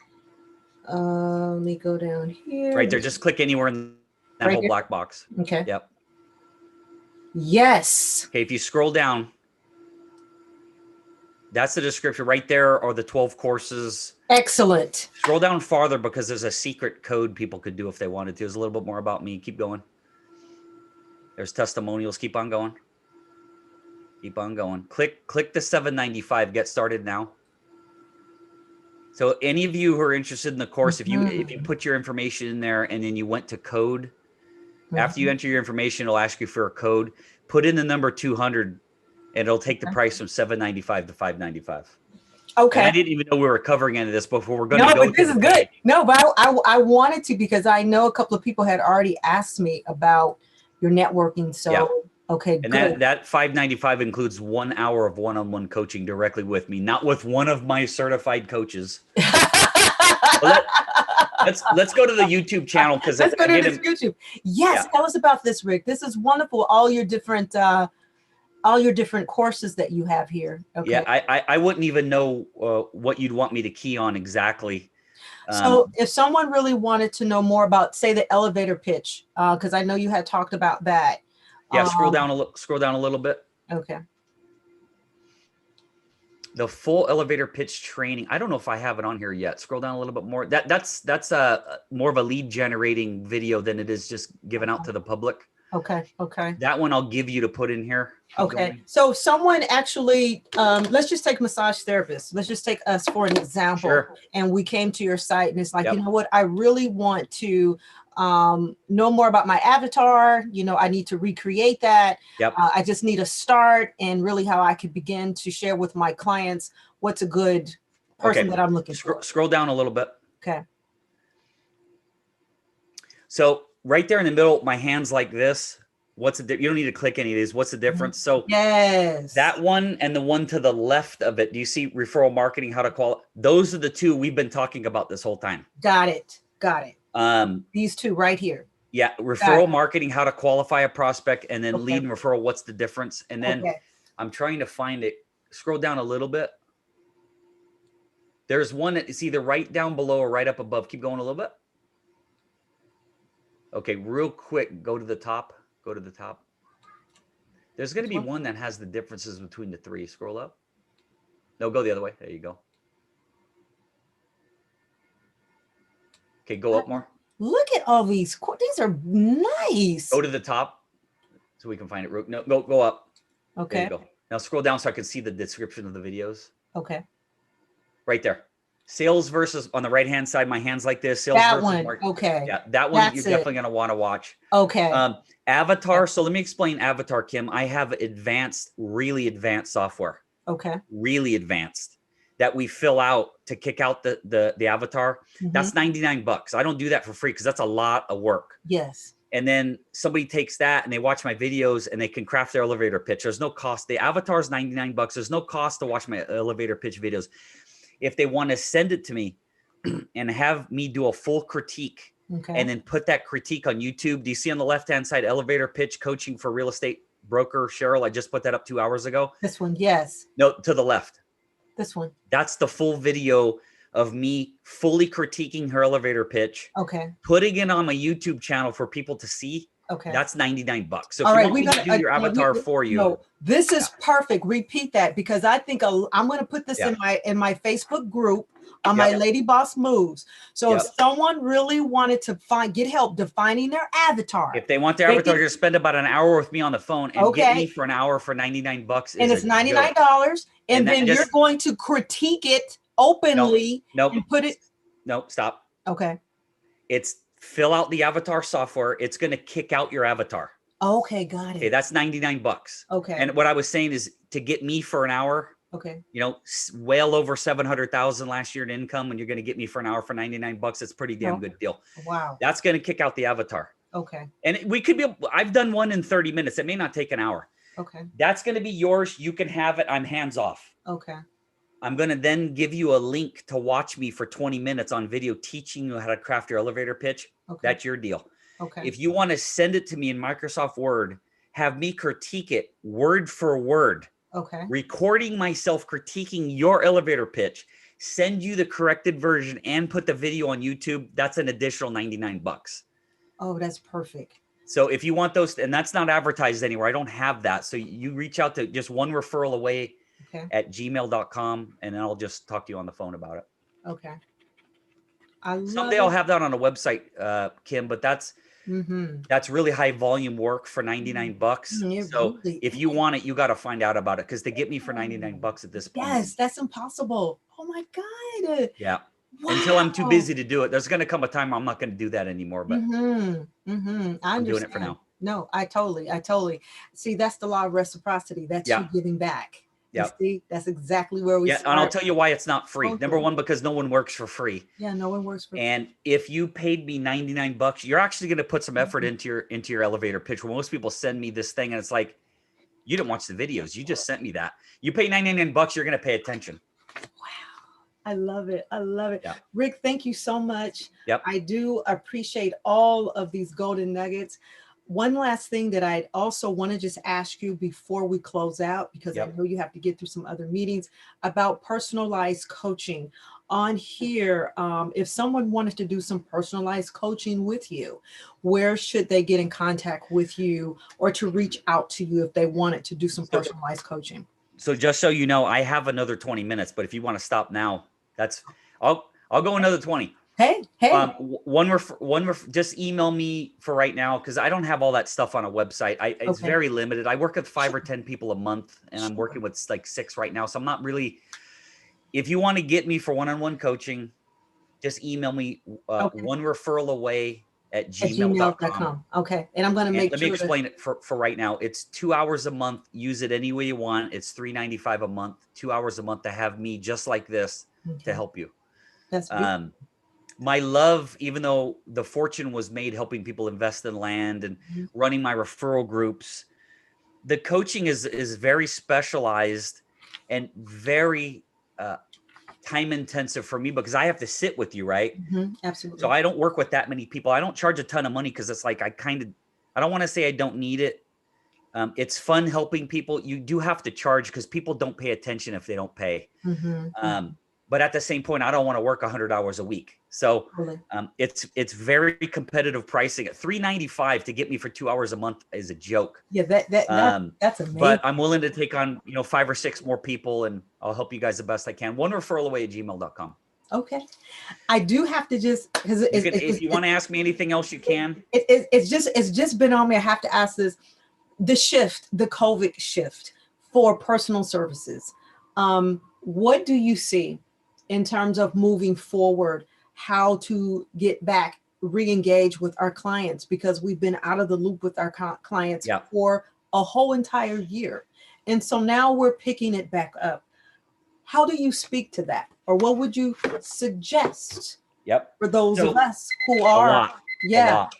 [SPEAKER 1] Let me go down here.
[SPEAKER 2] Right there. Just click anywhere in that whole black box.
[SPEAKER 1] Okay.
[SPEAKER 2] Yep.
[SPEAKER 1] Yes.
[SPEAKER 2] Okay. If you scroll down, that's the description right there, or the 12 courses.
[SPEAKER 1] Excellent.
[SPEAKER 2] Scroll down farther because there's a secret code people could do if they wanted to. There's a little bit more about me. Keep going. There's testimonials. Keep on going. Keep on going. Click the $7.95. Get started now. So any of you who are interested in the course, if you put your information in there and then you went to code, after you enter your information, it'll ask you for a code. Put in the number 200, and it'll take the price from $7.95 to $5.95.
[SPEAKER 1] Okay.
[SPEAKER 2] And I didn't even know we were covering any of this before. We're going to go.
[SPEAKER 1] No, but this is good. No, but I wanted to because I know a couple of people had already asked me about your networking. So okay,
[SPEAKER 2] and
[SPEAKER 1] good.
[SPEAKER 2] that $5.95 includes 1 hour of one-on-one coaching directly with me, not with one of my certified coaches. Let's go to the YouTube channel because
[SPEAKER 1] let's go to this YouTube. Yes, tell us about this, Rick. This is wonderful. All your different courses that you have here. Okay.
[SPEAKER 2] Yeah, I wouldn't even know what you'd want me to key on exactly.
[SPEAKER 1] So if someone really wanted to know more about, say, the elevator pitch, because I know you had talked about that.
[SPEAKER 2] Yeah, scroll down a little bit.
[SPEAKER 1] Okay.
[SPEAKER 2] The full elevator pitch training. I don't know if I have it on here yet. Scroll down a little bit more. That's more of a lead generating video than it is just given out to the public.
[SPEAKER 1] Okay.
[SPEAKER 2] That one I'll give you to put in here.
[SPEAKER 1] Okay. So someone actually, let's just take massage therapists. Let's just take us for an example.
[SPEAKER 2] Sure.
[SPEAKER 1] And we came to your site and it's like, you know what? I really want to know more about my avatar. I need to recreate that.
[SPEAKER 2] Yep.
[SPEAKER 1] I just need a start and really how I could begin to share with my clients what's a good person that I'm looking for.
[SPEAKER 2] Scroll down a little bit.
[SPEAKER 1] Okay.
[SPEAKER 2] So right there in the middle, my hand's like this. You don't need to click any of these. What's the difference? So
[SPEAKER 1] yes,
[SPEAKER 2] that one and the one to the left of it. Do you see referral marketing, how to qualify? Those are the two we've been talking about this whole time.
[SPEAKER 1] Got it. These two right here.
[SPEAKER 2] Yeah. Referral marketing, how to qualify a prospect, and then lead and referral. What's the difference? And then I'm trying to find it. Scroll down a little bit. There's one that is either right down below or right up above. Keep going a little bit. Okay, real quick, go to the top. There's going to be one that has the differences between the three. Scroll up. No, go the other way. There you go. Okay, go up more.
[SPEAKER 1] Look at all these. These are nice.
[SPEAKER 2] Go to the top so we can find it. No, go up.
[SPEAKER 1] Okay.
[SPEAKER 2] There you go. Now scroll down so I can see the description of the videos.
[SPEAKER 1] Okay.
[SPEAKER 2] Right there. Sales versus, on the right-hand side, my hand's like this. Sales
[SPEAKER 1] that
[SPEAKER 2] versus
[SPEAKER 1] one.
[SPEAKER 2] market.
[SPEAKER 1] Okay.
[SPEAKER 2] Yeah, that one you're definitely going to want to watch.
[SPEAKER 1] Okay.
[SPEAKER 2] Avatar. So let me explain Avatar, Kim. I have really advanced software.
[SPEAKER 1] Okay.
[SPEAKER 2] Really advanced that we fill out to kick out the avatar. That's $99. I don't do that for free because that's a lot of work.
[SPEAKER 1] Yes.
[SPEAKER 2] And then somebody takes that and they watch my videos and they can craft their elevator pitch. There's no cost. The avatar is $99. There's no cost to watch my elevator pitch videos. If they want to send it to me and have me do a full critique and then put that critique on YouTube. Do you see on the left-hand side, elevator pitch coaching for real estate broker Cheryl? I just put that up 2 hours ago.
[SPEAKER 1] This one. Yes.
[SPEAKER 2] No, to the left.
[SPEAKER 1] This one.
[SPEAKER 2] That's the full video of me fully critiquing her elevator pitch.
[SPEAKER 1] Okay.
[SPEAKER 2] Putting it on my YouTube channel for people to see.
[SPEAKER 1] Okay.
[SPEAKER 2] That's $99. So
[SPEAKER 1] all
[SPEAKER 2] if
[SPEAKER 1] right,
[SPEAKER 2] you want me to do your avatar for you.
[SPEAKER 1] No, this is perfect. Repeat that because I think I'm going to put this in my Facebook group on my Lady Boss Moves. So if someone really wanted to get help defining their avatar.
[SPEAKER 2] If they want their avatar, just spend about an hour with me on the phone and get me for an hour for $99.
[SPEAKER 1] And it's $99. And then you're going to critique it openly and put it.
[SPEAKER 2] No, stop.
[SPEAKER 1] Okay.
[SPEAKER 2] It's fill out the avatar software. It's going to kick out your avatar.
[SPEAKER 1] Okay, got it.
[SPEAKER 2] Okay, that's $99.
[SPEAKER 1] Okay.
[SPEAKER 2] And what I was saying is to get me for an hour.
[SPEAKER 1] Okay.
[SPEAKER 2] You know, well over 700,000 last year in income, and you're going to get me for an hour for $99. It's a pretty damn good deal.
[SPEAKER 1] Wow.
[SPEAKER 2] That's going to kick out the avatar.
[SPEAKER 1] Okay.
[SPEAKER 2] And we could be. I've done one in 30 minutes. It may not take an hour.
[SPEAKER 1] Okay.
[SPEAKER 2] That's going to be yours. You can have it. I'm hands off.
[SPEAKER 1] Okay.
[SPEAKER 2] I'm going to then give you a link to watch me for 20 minutes on video teaching you how to craft your elevator pitch. Okay. That's your deal.
[SPEAKER 1] Okay.
[SPEAKER 2] If you want to send it to me in Microsoft Word, have me critique it word for word.
[SPEAKER 1] Okay.
[SPEAKER 2] Recording myself critiquing your elevator pitch, send you the corrected version and put the video on YouTube. That's an additional $99.
[SPEAKER 1] Oh, that's perfect.
[SPEAKER 2] So if you want those, and that's not advertised anywhere, I don't have that. So you reach out to just one referral away at gmail.com, and then I'll just talk to you on the phone about it.
[SPEAKER 1] Okay.
[SPEAKER 2] Someday I'll have that on a website, Kim, but that's really high volume work for $99. So really if you want it, you got to find out about it, because to get me for $99 at this point.
[SPEAKER 1] Yes, that's impossible. Oh my God.
[SPEAKER 2] Yeah. Wow. Until I'm too busy to do it. There's going to come a time where I'm not going to do that anymore, but I'm doing it for now.
[SPEAKER 1] No, I totally see. That's the law of reciprocity. That's you giving back. Yeah. See, that's exactly where we start.
[SPEAKER 2] And I'll tell you why it's not free. Okay. Number one, because no one works for free.
[SPEAKER 1] Yeah, no one works for free.
[SPEAKER 2] And if you paid me $99, you're actually going to put some effort into your elevator pitch. Where most people send me this thing and it's like, you didn't watch the videos. You just sent me that. You pay $99, you're going to pay attention.
[SPEAKER 1] Wow. I love it. I love it.
[SPEAKER 2] Yeah.
[SPEAKER 1] Rick, thank you so much.
[SPEAKER 2] Yep.
[SPEAKER 1] I do appreciate all of these golden nuggets. One last thing that I also want to just ask you before we close out, because I know you have to get through some other meetings, about personalized coaching. On here, if someone wanted to do some personalized coaching with you, where should they get in contact with you or to reach out to you if they wanted to do some personalized coaching?
[SPEAKER 2] So just so you know, I have another 20 minutes, but if you want to stop now, I'll go another 20.
[SPEAKER 1] Hey.
[SPEAKER 2] Just email me for right now, because I don't have all that stuff on a website. It's very limited. I work with 5 or 10 people a month, and I'm working with like 6 right now. So I'm not really. If you want to get me for one-on-one coaching, just email me one referral away at gmail.com.
[SPEAKER 1] Okay, and I'm going to make.
[SPEAKER 2] Let me explain it for right now. It's 2 hours a month. Use it any way you want. It's $3.95 a month. 2 hours a month to have me just like this to help you.
[SPEAKER 1] That's
[SPEAKER 2] my love, even though the fortune was made helping people invest in land and running my referral groups, the coaching is very specialized and very time intensive for me, because I have to sit with you, right?
[SPEAKER 1] Absolutely.
[SPEAKER 2] So I don't work with that many people. I don't charge a ton of money because it's like I don't want to say I don't need it. It's fun helping people. You do have to charge because people don't pay attention if they don't pay. but at the same point, I don't want to work 100 hours a week. So it's very competitive pricing. At $395 to get me for 2 hours a month is a joke.
[SPEAKER 1] Yeah, that's amazing.
[SPEAKER 2] But I'm willing to take on 5 or 6 more people, and I'll help you guys the best I can. One referral away at gmail.com.
[SPEAKER 1] Okay. I do have to just, because
[SPEAKER 2] if you want to ask me anything else, you can.
[SPEAKER 1] It's just been on me. I have to ask this: the COVID shift for personal services. What do you see in terms of moving forward? How to get back, re-engage with our clients, because we've been out of the loop with our clients for a whole entire year, and so now we're picking it back up. How do you speak to that? Or what would you suggest for those of us who are? A lot.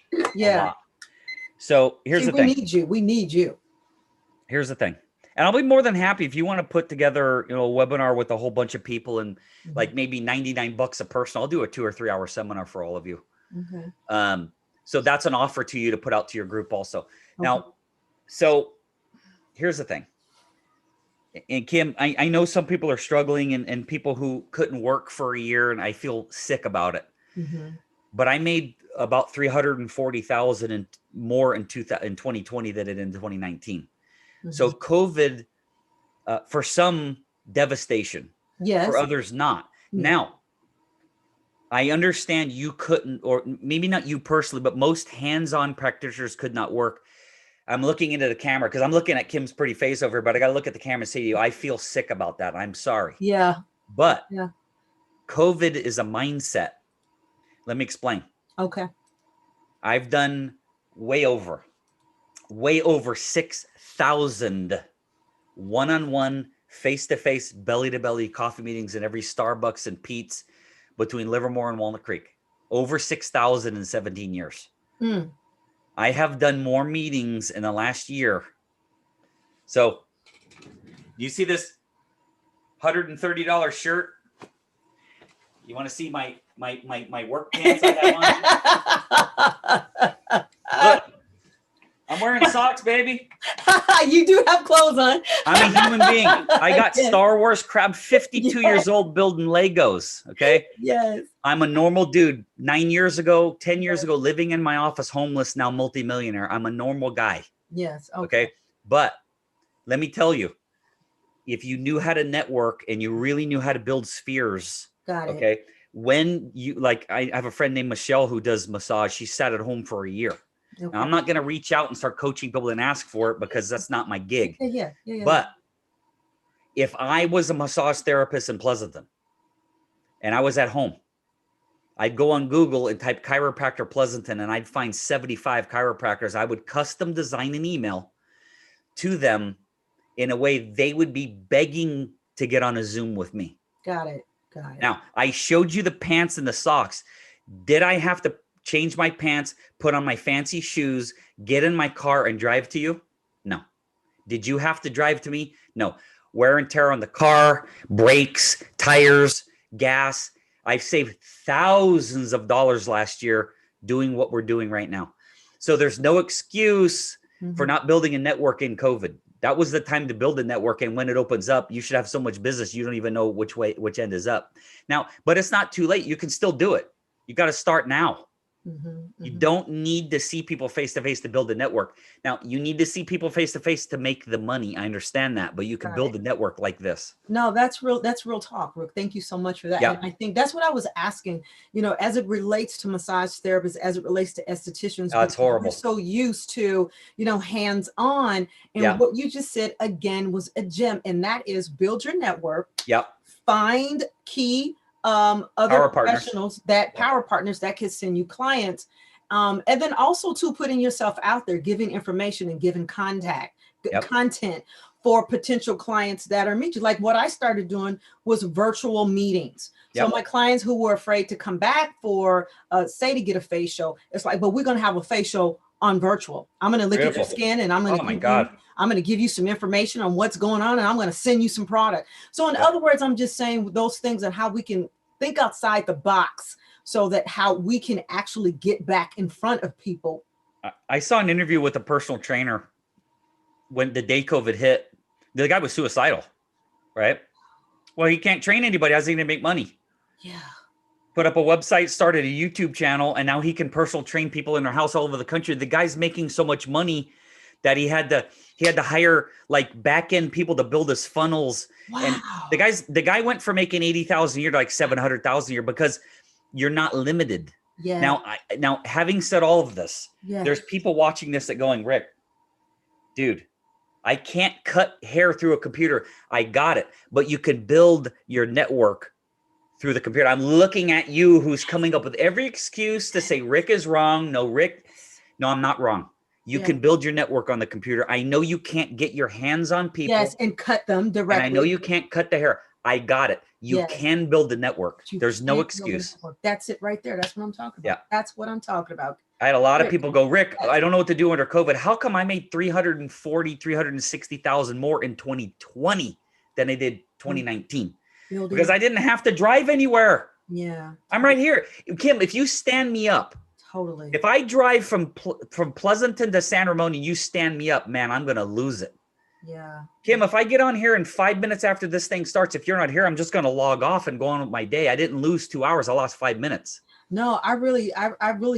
[SPEAKER 2] So here's the thing.
[SPEAKER 1] We need you.
[SPEAKER 2] Here's the thing. And I'll be more than happy if you want to put together, a webinar with a whole bunch of people and like maybe $99 a person. I'll do a 2 or 3 hour seminar for all of you. Okay. So that's an offer to you to put out to your group also. Okay. Now, so here's the thing. And Kim, I know some people are struggling and people who couldn't work for a year, and I feel sick about it. But I made about $340,000 and more in 2020 than in 2019. So COVID, for some, devastation. Yes. For others, not. Now, I understand you couldn't, or maybe not you personally, but most hands-on practitioners could not work. I'm looking into the camera because I'm looking at Kim's pretty face over here, but I got to look at the camera and say to you, I feel sick about that. I'm sorry. Yeah. But COVID is a mindset. Let me explain. Okay. I've done way over 6,000 one-on-one, face-to-face, belly-to-belly coffee meetings in every Starbucks and Pete's between Livermore and Walnut Creek. Over 6,000 in 17 years. I have done more meetings in the last year. So you see this $130 shirt? You want to see my work pants I have on? Look, I'm wearing socks, baby.
[SPEAKER 1] You do have clothes on.
[SPEAKER 2] I'm a human being. I got Star Wars crap, 52 years old, building Legos. Okay. Yes. I'm a normal dude. 9 years ago, 10 years ago, living in my office, homeless, now multimillionaire. I'm a normal guy. Yes. Okay. But let me tell you, if you knew how to network and you really knew how to build spheres. Got it. Okay. When you I have a friend named Michelle who does massage. She sat at home for a year. Okay. Now, I'm not going to reach out and start coaching people and ask for it because that's not my gig. But if I was a massage therapist in Pleasanton and I was at home, I'd go on Google and type chiropractor Pleasanton and I'd find 75 chiropractors. I would custom design an email to them in a way they would be begging to get on a Zoom with me. Got it. Now, I showed you the pants and the socks. Did I have to change my pants, put on my fancy shoes, get in my car and drive to you? No. Did you have to drive to me? No. Wear and tear on the car, brakes, tires, gas. I've saved thousands of dollars last year doing what we're doing right now. So there's no excuse for not building a network in COVID. That was the time to build a network. And when it opens up, you should have so much business, you don't even know which end is up. Now, but it's not too late. You can still do it. You got to start now. You don't need to see people face-to-face to build a network. Now, you need to see people face-to-face to make the money. I understand that, but you can build a network like this. No, that's real talk, Brooke. Thank you so much for that. Yeah. And I think that's what I was asking, as it relates to massage therapists, as it relates to estheticians. Oh, it's horrible.
[SPEAKER 1] We're so used to, hands-on. And what you just said, again, was a gem. And that is build your network. Yep. Find key other professionals power partners that can send you clients. And then also to putting yourself out there, giving information and giving content for potential clients that are meet you. Like what I started doing was virtual meetings. So my clients who were afraid to come back for, say, to get a facial, it's like, but we're going to have a facial on virtual. I'm going to look at your skin and I'm going to give you some information on what's going on, and I'm going to send you some product. So in other words, I'm just saying those things and how we can think outside the box so that how we can actually get back in front of people. I saw an interview with a personal trainer when the day COVID hit. The guy was suicidal, right?
[SPEAKER 2] Well, he can't train anybody. How's he going to make money?
[SPEAKER 1] Yeah.
[SPEAKER 2] Put up a website, started a YouTube channel, and now he can personal train people in their house all over the country. The guy's making so much money that he had to hire like back end people to build his funnels.
[SPEAKER 1] Wow.
[SPEAKER 2] And the guy went from making 80,000 a year to like 700,000 a year because you're not limited.
[SPEAKER 1] Yeah.
[SPEAKER 2] Now, having said all of this, there's people watching this that going, Rick, dude, I can't cut hair through a computer. I got it. But you can build your network through the computer. I'm looking at you who's coming up with every excuse to say Rick is wrong. No, I'm not wrong. You can build your network on the computer. I know you can't get your hands on people.
[SPEAKER 1] Yes, and cut them directly.
[SPEAKER 2] And I know you can't cut the hair. I got it. You can build the network. There's no excuse.
[SPEAKER 1] That's it right there. That's what I'm talking about. Yeah. That's what I'm talking about.
[SPEAKER 2] I had a lot of people go, Rick, I don't know what to do under COVID. How come I made 360,000 more in 2020 than I did 2019? Because I didn't have to drive anywhere.
[SPEAKER 1] Yeah.
[SPEAKER 2] I'm right here. Kim, if you stand me up,
[SPEAKER 1] totally.
[SPEAKER 2] If I drive from Pleasanton to San Ramon and you stand me up, man, I'm going to lose it.
[SPEAKER 1] Yeah.
[SPEAKER 2] Kim, if I get on here in 5 minutes after this thing starts, if you're not here, I'm just going to log off and go on with my day. I didn't lose 2 hours. I lost 5 minutes.
[SPEAKER 1] No, I really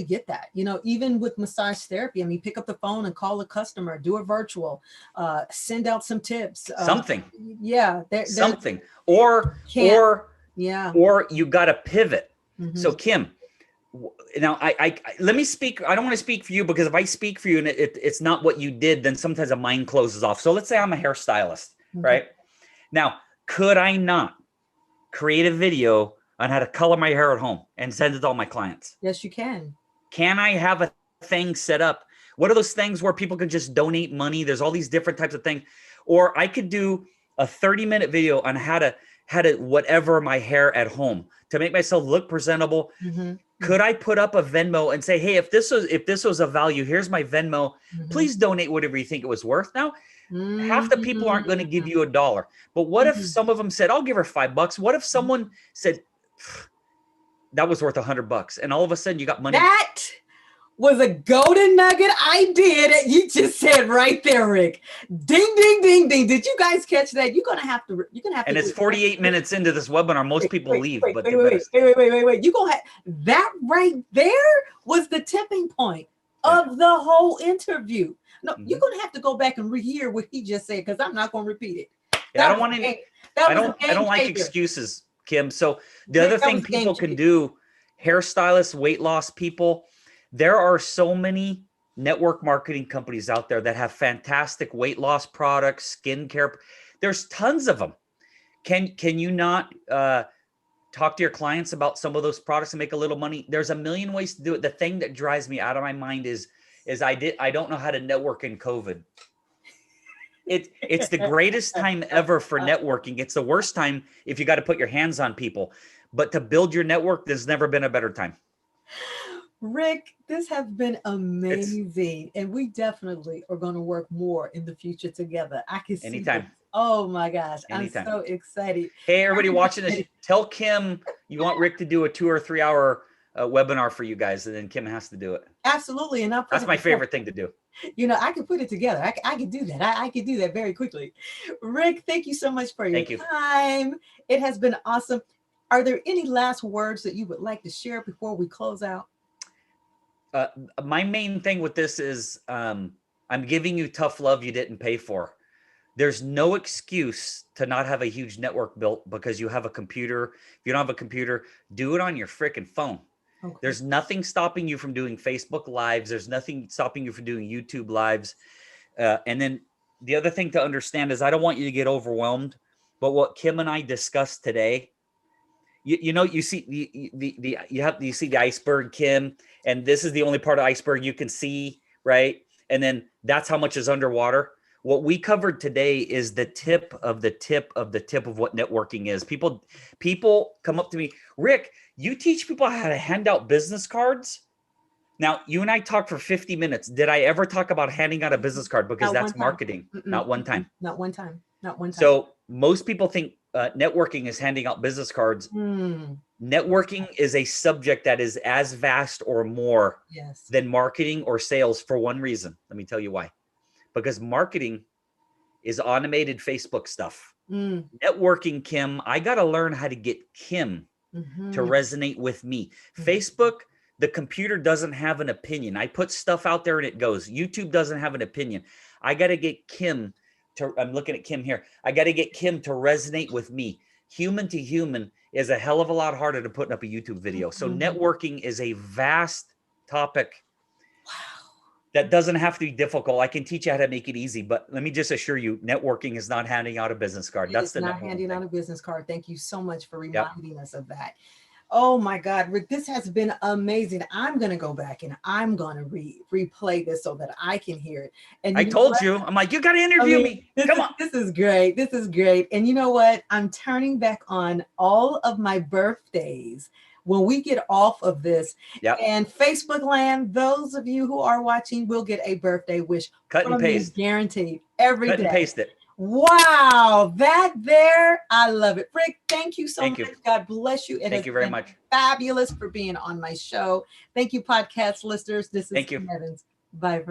[SPEAKER 1] get that. You know, even with massage therapy, I mean, pick up the phone and call a customer, do a virtual, send out some tips.
[SPEAKER 2] Something.
[SPEAKER 1] Yeah.
[SPEAKER 2] Something. Or you got to pivot. Mm-hmm. So Kim, now I let me speak. I don't want to speak for you because if I speak for you and it's not what you did, then sometimes a mind closes off. So let's say I'm a hairstylist, right? Now, could I not create a video on how to color my hair at home and send it to all my clients?
[SPEAKER 1] Yes, you can.
[SPEAKER 2] Can I have a thing set up? What are those things where people can just donate money? There's all these different types of things. Or I could do a 30-minute video on how to whatever my hair at home to make myself look presentable. Mm-hmm. Could I put up a Venmo and say, hey, if this was a value, here's my Venmo. Mm-hmm. Please donate whatever you think it was worth. Now, half the people aren't going to give you $1. But what if some of them said, I'll give her $5? What if someone said, that was worth $100? And all of a sudden you got money.
[SPEAKER 1] That was a golden nugget idea that you just said right there, Rick. Ding, ding, ding, ding. Did you guys catch that? You're gonna have to.
[SPEAKER 2] And it's 48 minutes into this webinar. Most people leave.
[SPEAKER 1] Wait. You gonna have that right there was the tipping point of the whole interview. No, you're gonna have to go back and rehear what he just said because I'm not gonna repeat it.
[SPEAKER 2] Yeah, I don't like excuses, Kim. So the other thing people can do, hairstylists, weight loss people. There are so many network marketing companies out there that have fantastic weight loss products, skincare. There's tons of them. Can you not talk to your clients about some of those products and make a little money? There's a million ways to do it. The thing that drives me out of my mind is I don't know how to network in COVID. It's the greatest time ever for networking. It's the worst time if you got to put your hands on people. But to build your network, there's never been a better time.
[SPEAKER 1] Rick, this has been amazing. And we definitely are going to work more in the future together. I can see
[SPEAKER 2] anytime.
[SPEAKER 1] This. Oh my gosh. Anytime. I'm so excited.
[SPEAKER 2] Hey, everybody watching this, tell Kim you want Rick to do a 2 or 3 hour webinar for you guys. And then Kim has to do it.
[SPEAKER 1] Absolutely. And
[SPEAKER 2] that's my favorite thing to do.
[SPEAKER 1] You know, I can put it together. I can do that. I can do that very quickly. Rick, thank you so much for your time. It has been awesome. Are there any last words that you would like to share before we close out?
[SPEAKER 2] My main thing with this is I'm giving you tough love you didn't pay for. There's no excuse to not have a huge network built because you have a computer. If you don't have a computer, do it on your freaking phone. Okay. There's nothing stopping you from doing Facebook Lives. There's nothing stopping you from doing YouTube Lives. And then the other thing to understand is I don't want you to get overwhelmed. But what Kim and I discussed today, you see you see the iceberg, Kim, and this is the only part of the iceberg you can see, right? And then that's how much is underwater. What we covered today is the tip of the tip of the tip of what networking is. People come up to me, Rick, you teach people how to hand out business cards? Now, you and I talked for 50 minutes. Did I ever talk about handing out a business card? Because that's marketing. Not one time.
[SPEAKER 1] Not one time. Not one time.
[SPEAKER 2] So most people think networking is handing out business cards. Networking is a subject that is as vast or more than marketing or sales for one reason. Let me tell you why. Because marketing is automated Facebook stuff. Networking, Kim, I got to learn how to get Kim to resonate with me. Facebook, the computer doesn't have an opinion. I put stuff out there and it goes. YouTube doesn't have an opinion. I got to get Kim to, I'm looking at Kim here. I got to get Kim to resonate with me. Human to human is a hell of a lot harder than putting up a YouTube video. So networking is a vast topic. That doesn't have to be difficult. I can teach you how to make it easy, but let me just assure you, networking is not handing out a business card.
[SPEAKER 1] That's not handing out a business card. Thank you so much for reminding us of that. Oh my God, Rick, this has been amazing. I'm going to go back and I'm going to replay this so that I can hear it. And
[SPEAKER 2] I told you, I'm like, you got to interview me. Come on.
[SPEAKER 1] This is great. This is great. And you know what? I'm turning back on all of my birthdays when we get off of this. And Facebook land, those of you who are watching will get a birthday wish.
[SPEAKER 2] Cut and paste.
[SPEAKER 1] Guaranteed every day.
[SPEAKER 2] Cut and paste it.
[SPEAKER 1] Wow, that there, I love it. Rick, thank you so much. God bless you.
[SPEAKER 2] Thank you very much.
[SPEAKER 1] Fabulous for being on my show. Thank you, podcast listeners. This is Kim Evans. Bye.